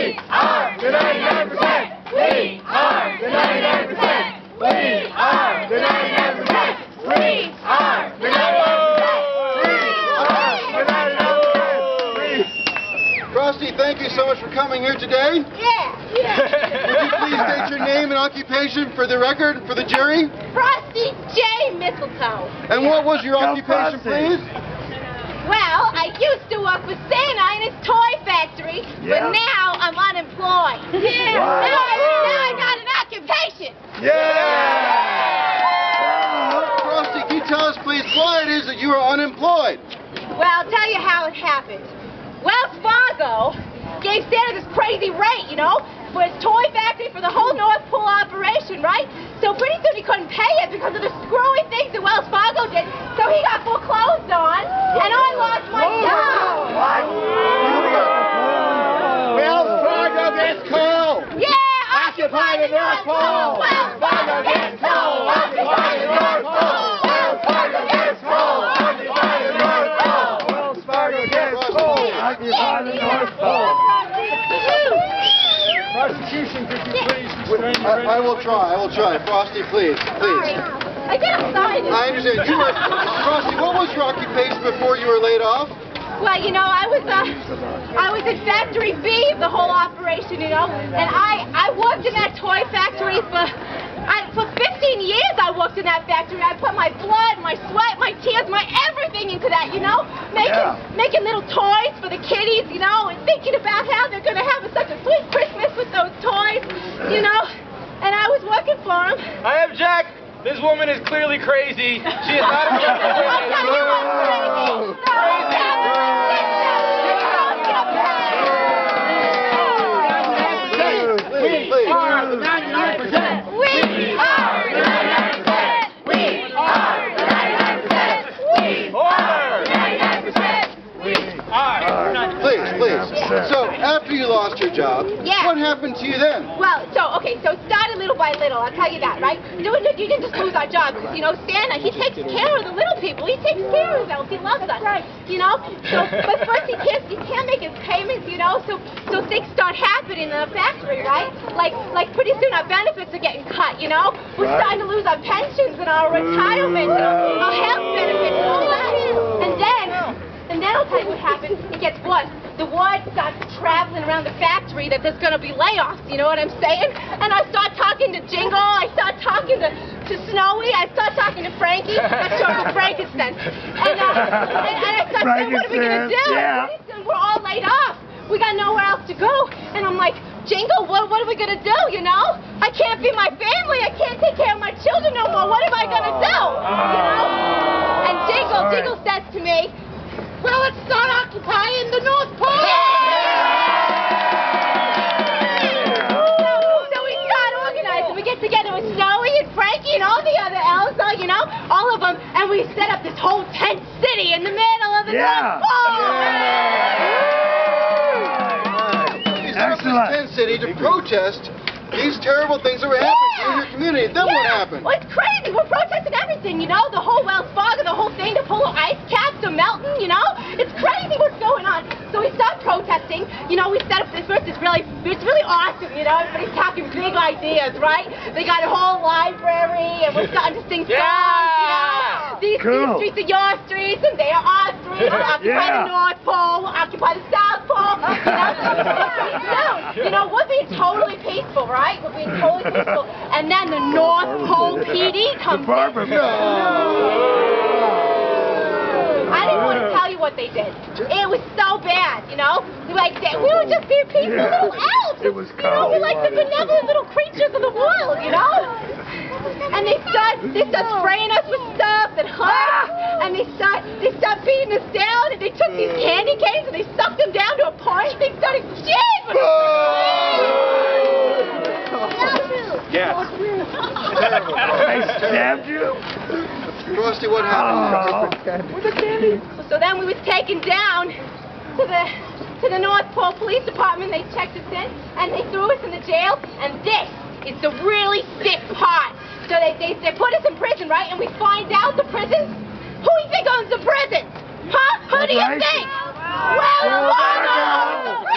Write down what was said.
We are the 99%. We are the 99%. We are the 99%. We are the 99%. Frosty, thank you so much for coming here today. Yeah. Would you please state your name and occupation for the record, for the jury? Frosty J. Mistletoe. And what was your occupation, please? Well, I used to work for Santa in his toy factory, but now I'm unemployed. Yeah. Now I got an occupation. Frosty, can you tell us, please, why it is that you are unemployed? Well, I'll tell you how it happened. Wells Fargo gave Santa this crazy rate, you know, for his toy factory for the whole North Pole operation, right? So pretty soon he couldn't pay it because of the screwy things that Wells Fargo did, so he got foreclosed on, and I lost my job. What? Wells Fargo gets coal. Yeah, Occupy the North Pole. Wells Fargo gets coal. Occupy the North Pole. Wells Fargo gets coal. Occupy the North Pole. Wells Fargo gets coal. Occupy the North Pole. Prosecution, could you please restrain your I will try. Frosty, please. I got excited. I understand. Frosty, what was your occupation before you were laid off? Well, you know, I was in Factory B of the whole operation, you know, and I worked in that toy factory for 15 years. I worked in that factory. I put my blood, my sweat, my tears, my everything into that, you know, making little toys for the kiddies, you know, and thinking about how they're going to have such a sweet Christmas with those toys, you know, and I was working for them. I object. This woman is clearly crazy. She is not a We are the 99%. We are the 99%. We are the 99%. We are the 99%. We are. Please. So, after you lost your job, what happened to you then? Well, so it started little by little, I'll tell you that, right? You didn't just lose our job, because, you know, Santa, he takes care of the little people. He takes care of us. He loves us, you know? So, but first he can't make his payments, you know? So things start happening in the factory, right? Like pretty soon our benefits are getting cut, you know? We're starting to lose our pensions and our retirement and our health benefits and all that. And then I'll tell you what happens. It gets worse. The word starts traveling around the factory that there's going to be layoffs, you know what I'm saying? And I start talking to Jingle, I start talking to Snowy, I start talking to Frankie, that's Uncle Frankenstein. And I start saying, what are we going to do? And we're all laid off. We got nowhere else to go. And I'm like, Jingle, what are we going to do, you know? I can't feed my family, I can't take care of my children no more. What am I going to do? You know? And Jingle says to me, well, let's start occupying the North Pole. So we start organizing. We get together with Snowy and Frankie and all the other elves, you know, all of them, and we set up this whole tent city in the middle of the North Pole. You set up this tent city to protest these terrible things that were happening in your community. Then what happened? Well, it's crazy. We're protesting everything, you know, the whole Wells Fargo, the whole thing, the polar ice caps are melting, you know. It's crazy what's going on. So we start protesting. You know, we set up this first. It's really awesome, you know. Everybody's talking big ideas, right? They got a whole library, and we're starting to sing songs, you know. These streets are your streets, and they are our streets. We'll occupy the North Pole. We'll occupy the South Pole. You know, we're being totally peaceful, right? We're being totally peaceful. And then the North Pole PD comes in. I didn't want to tell you what they did. It was so bad, you know? Like, we were just being peaceful little elves. It was you know, we're like the benevolent little creatures of the world, you know? And they start spraying us with stuff that hurts, and they start beating us down, and they took these candy canes and they sucked them down to a point. They started shaving. They stabbed you? Frosty, what happened? So then we was taken down to the North Pole Police Department. They checked us in, and they threw us in the jail, and this is the really sick part. So they put us in prison, right? And we find out the prisons. Who do you think owns the prisons? Huh? Who do you think? Wells Fargo!